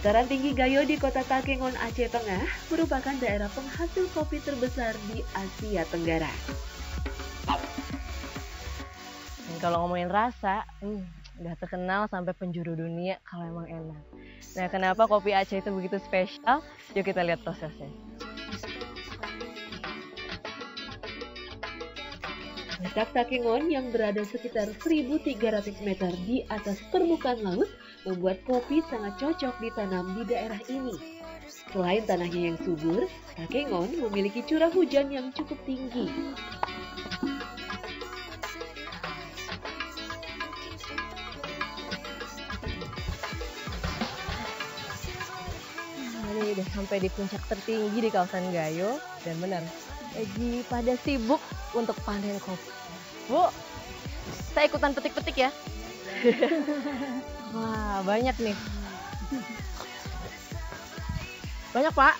Dataran tinggi Gayo di kota Takengon, Aceh Tengah merupakan daerah penghasil kopi terbesar di Asia Tenggara. Dan kalau ngomongin rasa, udah terkenal sampai penjuru dunia kalau emang enak. Nah, kenapa kopi Aceh itu begitu spesial? Yuk kita lihat prosesnya. Letak Takengon yang berada sekitar 1.300 meter di atas permukaan laut membuat kopi sangat cocok ditanam di daerah ini. Selain tanahnya yang subur, Takengon memiliki curah hujan yang cukup tinggi. Ini udah sampai di puncak tertinggi di kawasan Gayo, dan benar, lagi pada sibuk untuk panen kopi. Bu, saya ikutan petik-petik ya. Wah, banyak nih. Banyak, Pak.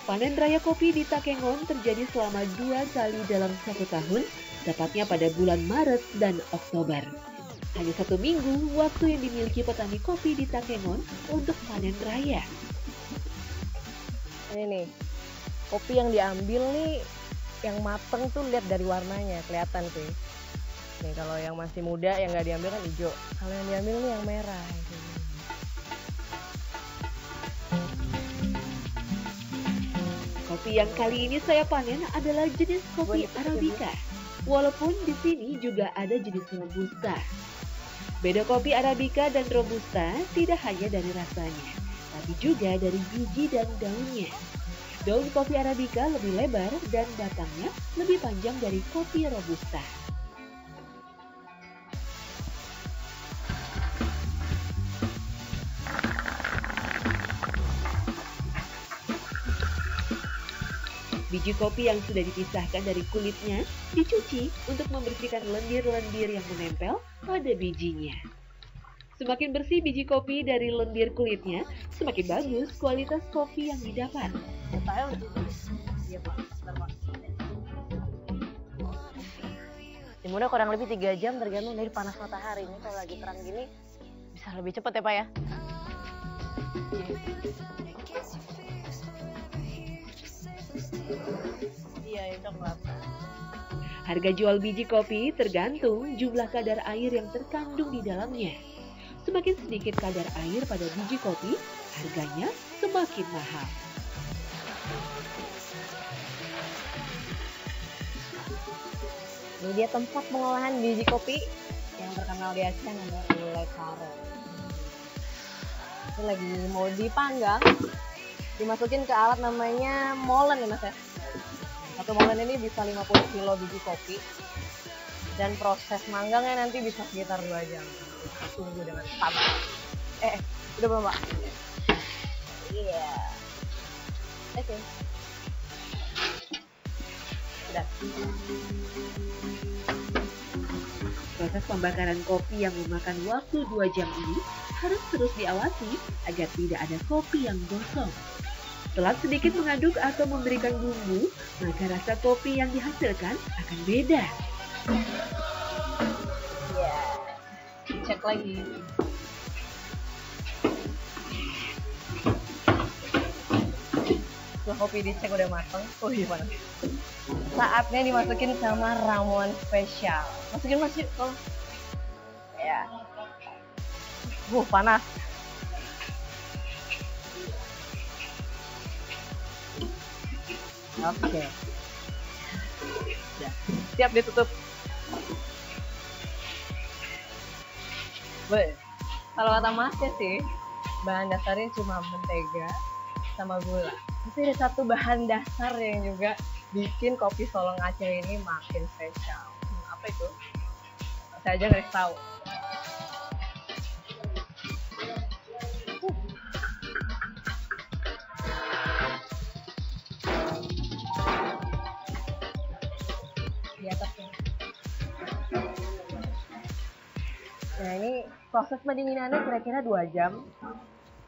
Panen raya kopi di Takengon terjadi selama 2 kali dalam 1 tahun, tepatnya pada bulan Maret dan Oktober. Hanya 1 minggu waktu yang dimiliki petani kopi di Takengon untuk panen raya. Ini nih, kopi yang diambil nih, yang mateng tuh lihat dari warnanya, kelihatan tuh. Nih kalau yang masih muda yang nggak diambil kan hijau, kalau yang diambil nih yang merah. Kopi yang kali ini saya panen adalah jenis kopi Arabica. Walaupun di sini juga ada jenis Robusta. Beda kopi Arabica dan Robusta tidak hanya dari rasanya, tapi juga dari biji dan daunnya. Daun kopi Arabica lebih lebar dan batangnya lebih panjang dari kopi Robusta. Biji kopi yang sudah dipisahkan dari kulitnya dicuci untuk membersihkan lendir-lendir yang menempel pada bijinya. Semakin bersih biji kopi dari lendir kulitnya, semakin bagus kualitas kopi yang didapat. Jemurnya kurang lebih 3 jam tergantung dari panas matahari. Ini kalau lagi terang gini bisa lebih cepat ya, Pak ya. Iya, coklat. Harga jual biji kopi tergantung jumlah kadar air yang terkandung di dalamnya. Semakin sedikit kadar air pada biji kopi, harganya semakin mahal. Ini dia tempat pengolahan biji kopi yang terkenal di Aceh, namanya Gulai Karo. Ini lagi mau dipanggang, dimasukin ke alat namanya molen ya Mas ya. Satu molen ini bisa 50 kilo biji kopi, dan proses manggangnya nanti bisa sekitar 2 jam. Tunggu dengan sabar. Udah belum, Pak? Iya. Oke. Udah. Proses pembakaran kopi yang memakan waktu 2 jam ini harus terus diawasi agar tidak ada kopi yang gosong. Setelah sedikit mengaduk atau memberikan bumbu, maka rasa kopi yang dihasilkan akan beda. Ya, cek lagi. Setelah kopi dicek udah matang, panas. Saatnya dimasukin sama ramuan spesial. Masukin kalau ya. Panas. Oke. Ya. Siap ditutup. Kalau kata Masnya sih, bahan dasarnya cuma mentega sama gula. Tapi ada satu bahan dasar yang juga bikin kopi Solong Aceh ini makin spesial. Apa itu? Saya aja nggak tahu. Di atasnya. Nah, ini proses pendinginannya kira-kira 2 jam.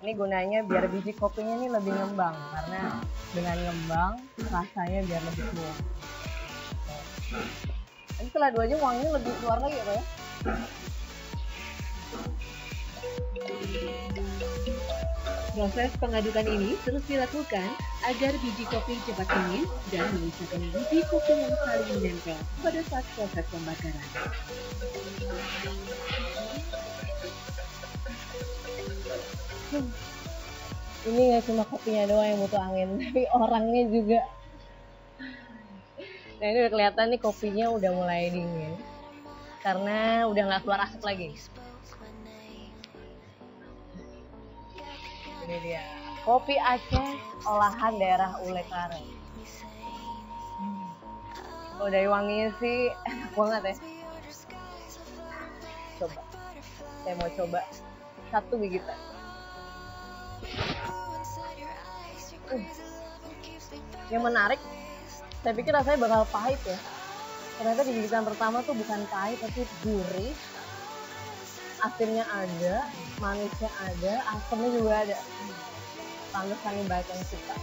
Ini gunanya biar biji kopinya ini lebih ngembang, karena dengan ngembang rasanya biar lebih keluar. Ini setelah 2 jam wanginya lebih keluar lagi ya Pak ya? Proses pengadukan ini terus dilakukan agar biji kopi cepat dingin dan memisahkan biji kopi yang saling menempel pada saat proses pembakaran. Ini nggak cuma kopinya doang yang butuh angin, tapi orangnya juga. Nah ini udah kelihatan nih kopinya udah mulai dingin karena udah nggak keluar asap lagi. Ini dia kopi Aceh olahan daerah Ulekaren. Kalau dari wanginya sih enak banget ya. Coba, saya mau coba satu gigitan. Yang menarik, saya pikir rasanya bakal pahit ya. Ternyata di gigitan pertama tuh bukan pahit tapi gurih. Asinnya ada, manisnya ada, asamnya juga ada. Pantesan nih banyak yang suka.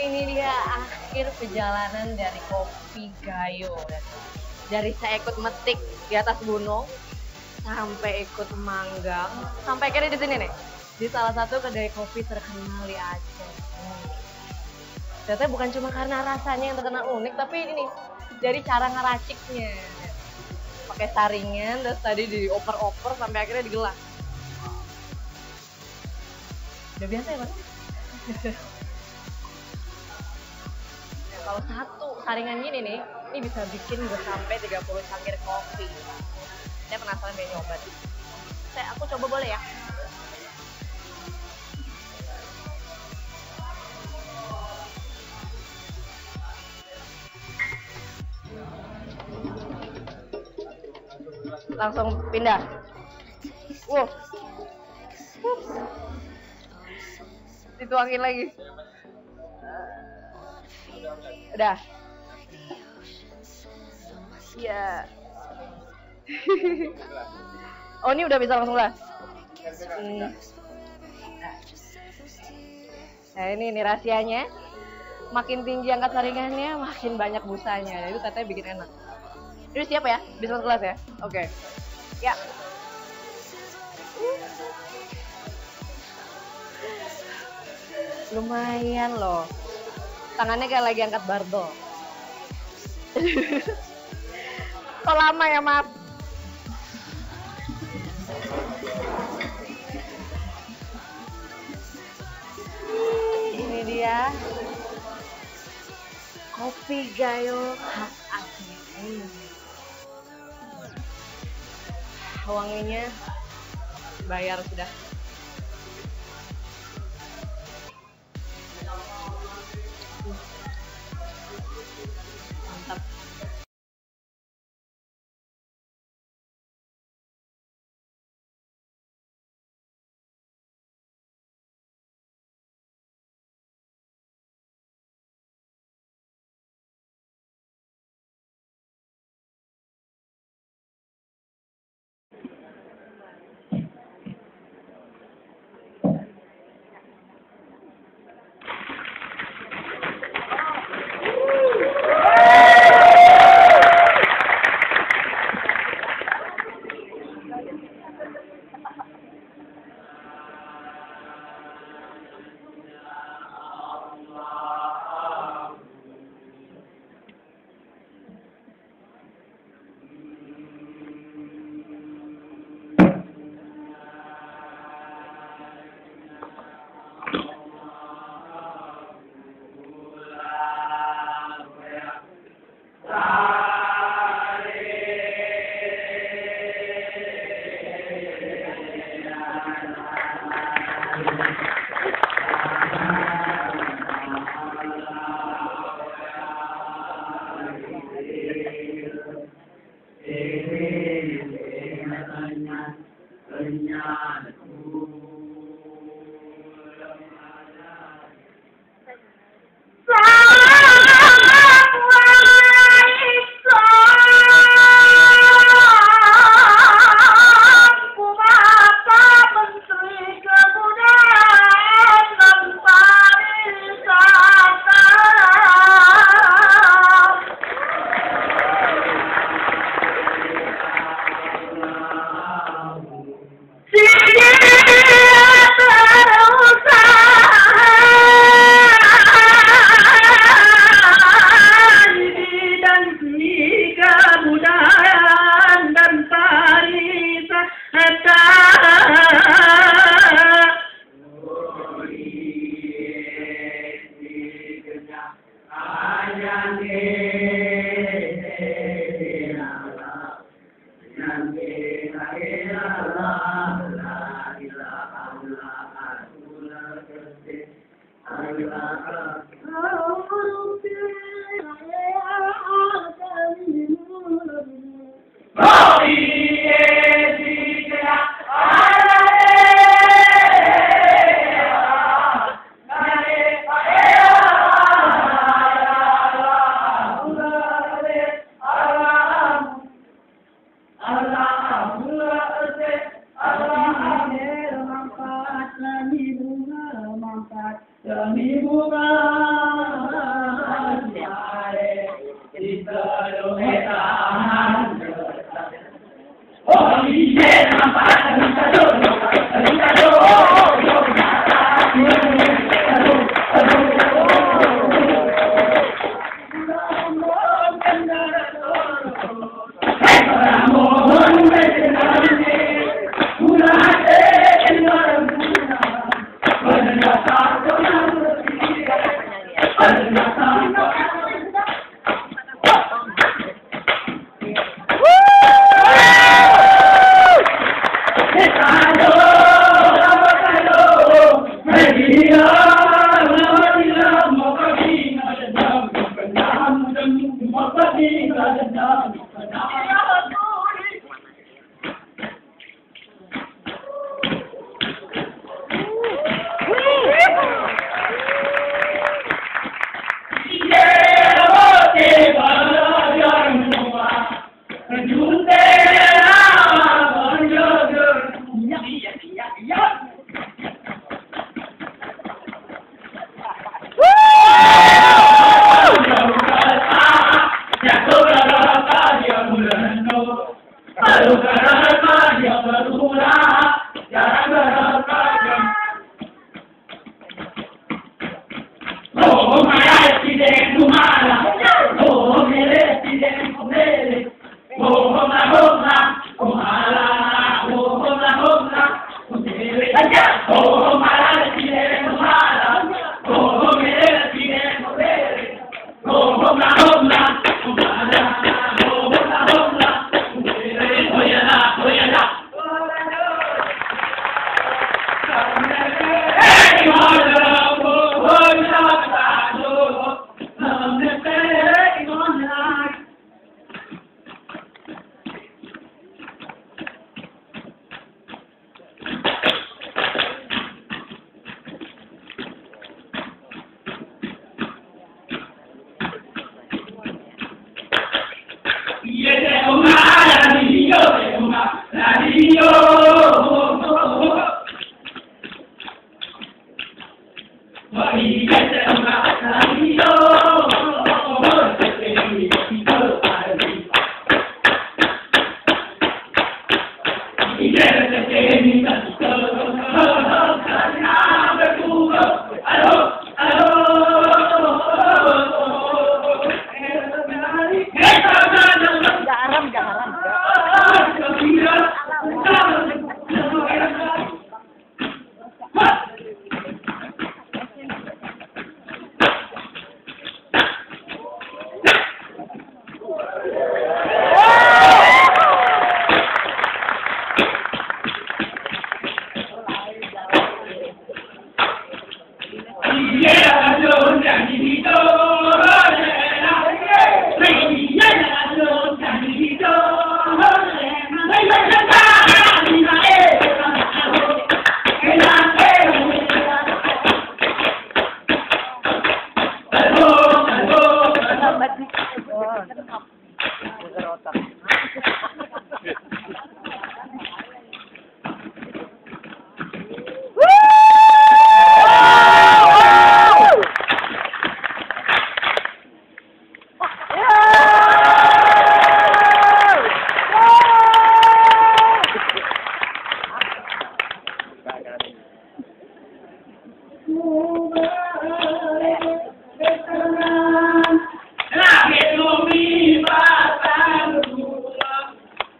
Ini dia akhir perjalanan dari Kopi Gayo. Dari saya ikut metik di atas gunung sampai ikut manggang sampai akhirnya di sini nih, di salah satu kedai kopi terkenal di Aceh. Ternyata bukan cuma karena rasanya yang terkenal unik, tapi ini dari cara ngeraciknya. Pakai saringan, terus tadi dioper-oper sampai akhirnya digelas. Udah biasa ya, Mas? Kalau satu saringan gini nih, ini bisa bikin gue sampai 30 cangkir kopi. Saya penasaran pengen nyoba nih. Aku coba boleh ya? Langsung pindah. Dituangin lagi. Udah. Iya. Oh ini udah bisa langsung lah. Nah ini rahasianya. Makin tinggi angkat saringannya, makin banyak busanya. Itu katanya bikin enak. Ini siap ya? Bisa masuk kelas ya? Oke. Ya. Lumayan loh. Tangannya kayak lagi angkat barbel. Kok lama ya, Mas? Ini dia Kopi Gayo khas Aceh. Wanginya bayar sudah. Mantap.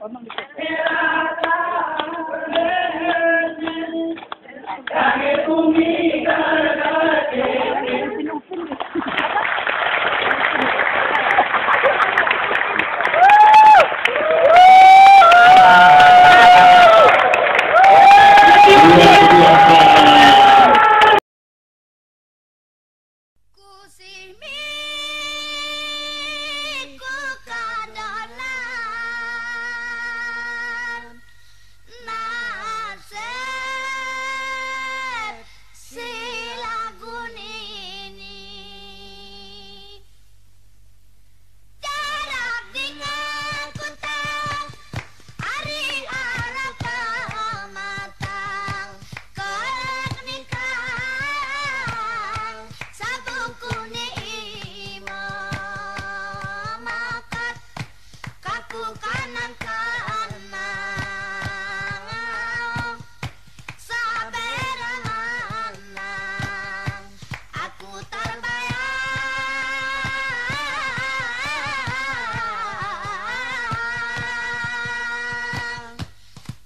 Emang bisa. kanan kanan sabar menang aku terbayang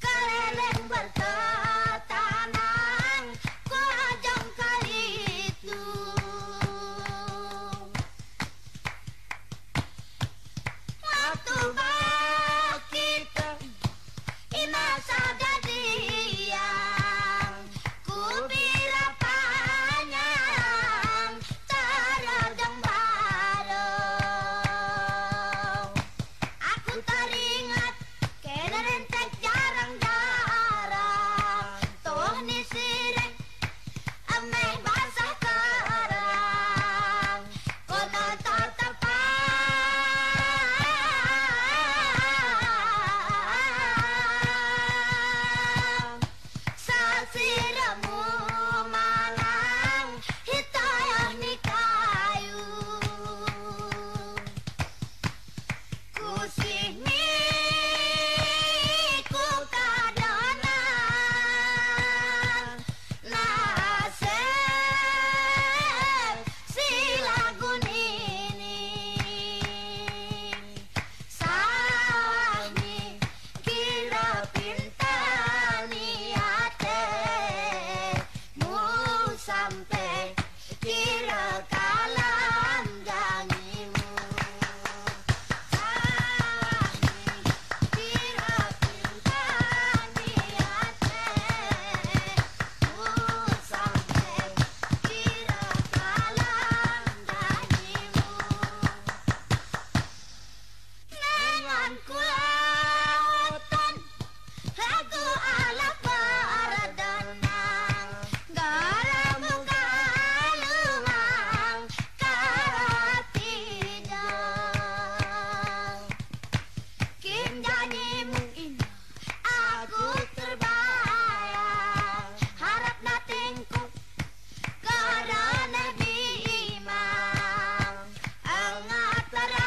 keleleng bertetanang ku ajang kali itu waktu kita ina saja diam ku bila panjang terajang bareng aku teringat kerentek jarang-jarang toh ni sireng ameh basah karang kono tatapang sasiramu manang hitayah ni kayu kusini ku kadanan nasib si lagu ini sani kira pintar niate mu sampai kira kalam janjimu kira pintar niate mu sampai kira kalam janjimu dengan kulautan aku ala paradanang garamu kalumang karatidang kim janjimu ini aku terbayang harap natingku karena bimang angat terang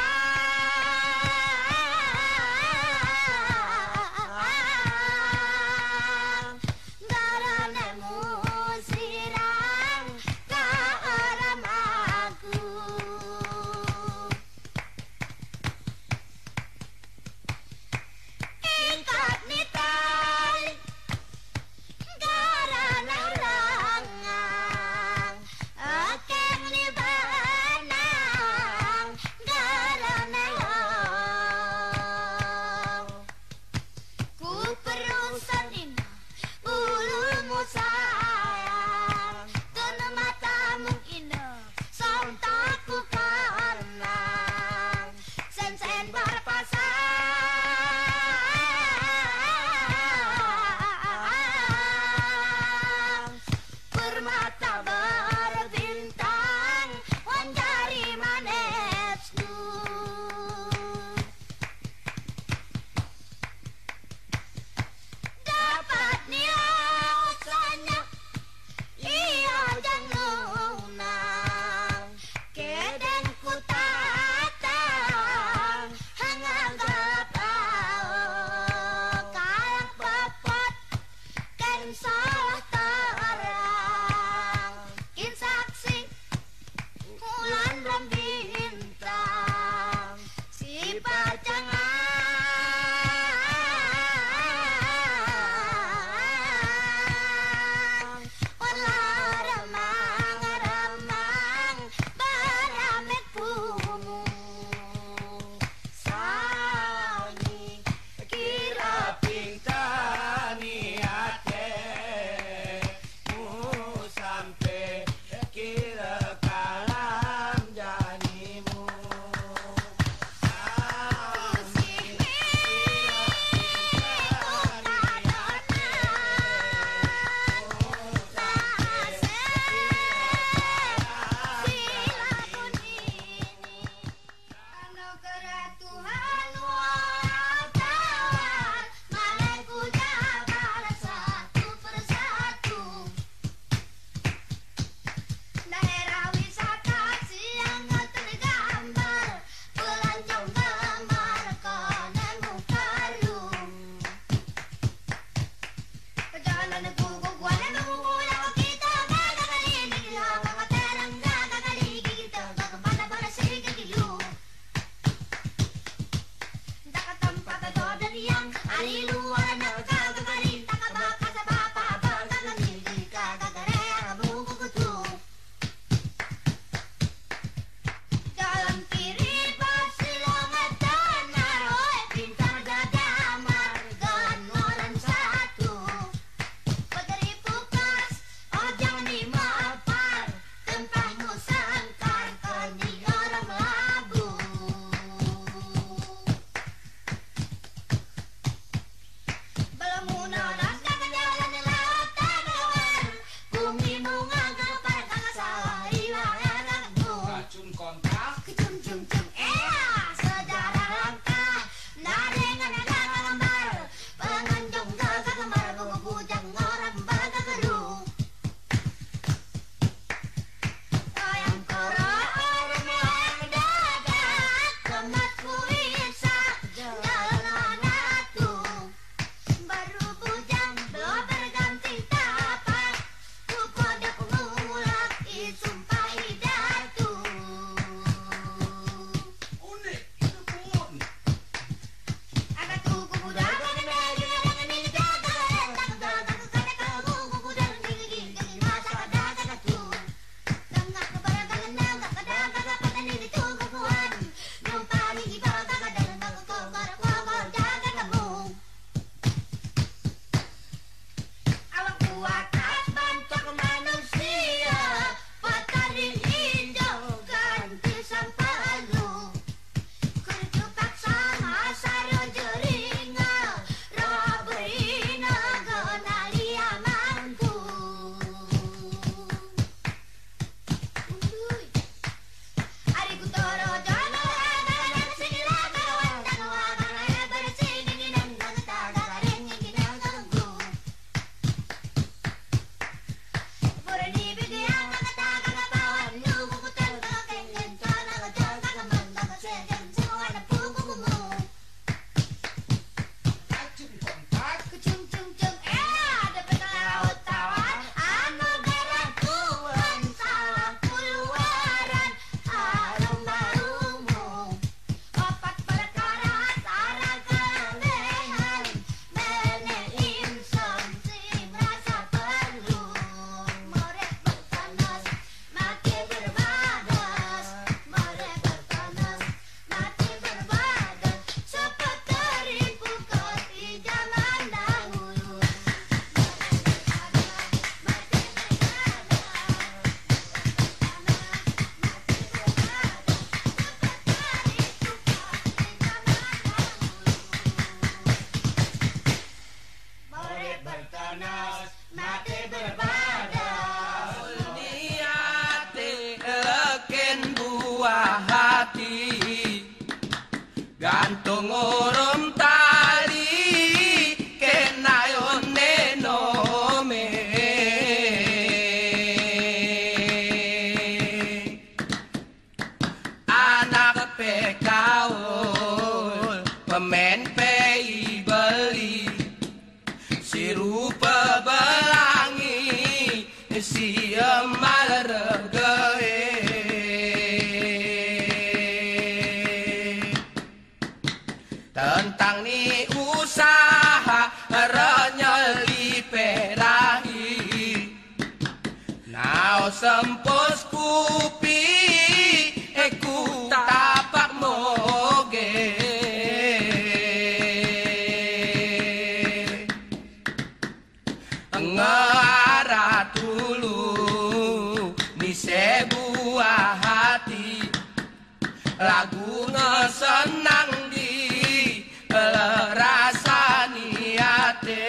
Tentang ni usaha renyeli perahi nao sempos kupi ku tapak moge ngarah dulu ni sebuah hati lagu ngesenang di rasani ate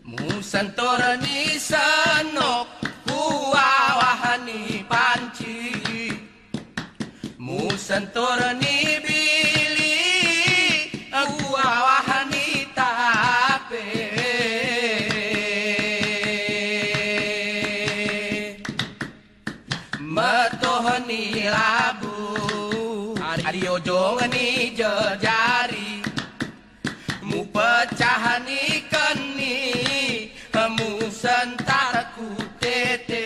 musantor ni senok kuawahani panci musantor ni bili kuawahani tape matohni labu Adio jongani jejari mu pecahani keni mu sentar ku tete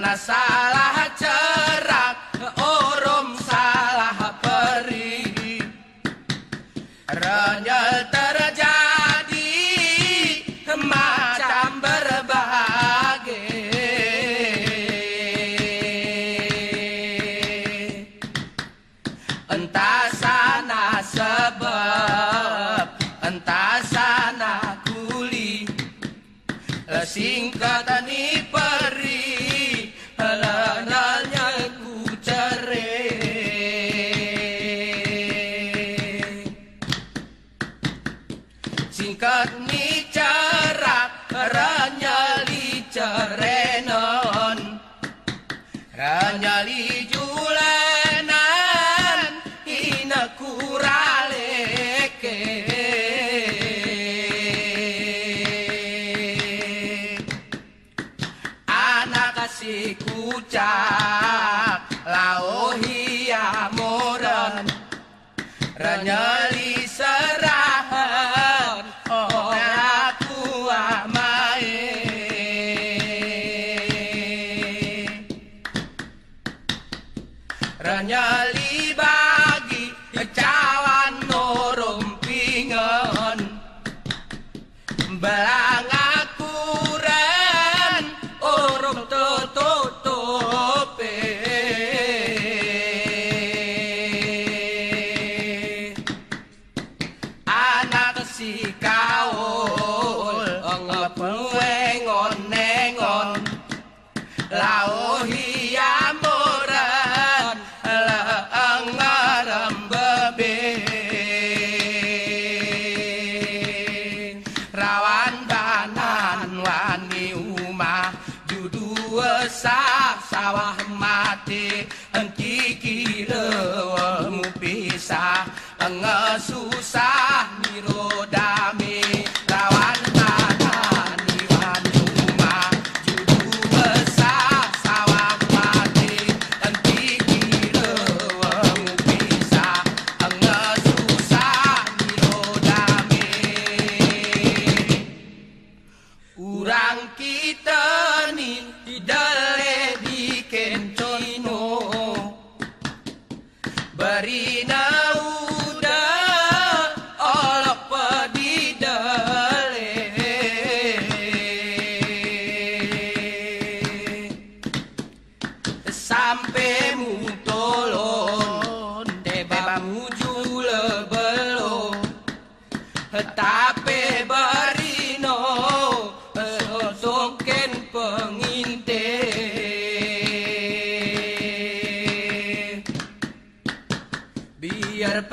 na salah cerak orom salah peri renyel terjadi macam berbagai entah sana sebab entah sana kuli singkat ni peri lenanya ku cerai singkat ni cerak ranyali cerenon ranyali julenan ina kuraleke si kucak lauhia moran ranyali serahan oh aku amae ranyali bagi cawan norong pingon belang akuran orang totope anak si kaul ngepengengon nengon lauhia moran lengaram bebe rawan banan wani umah sah sawah mati engki kira mu pisah ngesusah mirodami lawan mana niwan rumah judu besar sawah mati engki kira mu pisah ngesusah mirodami urang kita ni dale di kencino beri nauda olok pedi dale sampai mutolon teba muju lebelo tapi berino sosongken penginte biar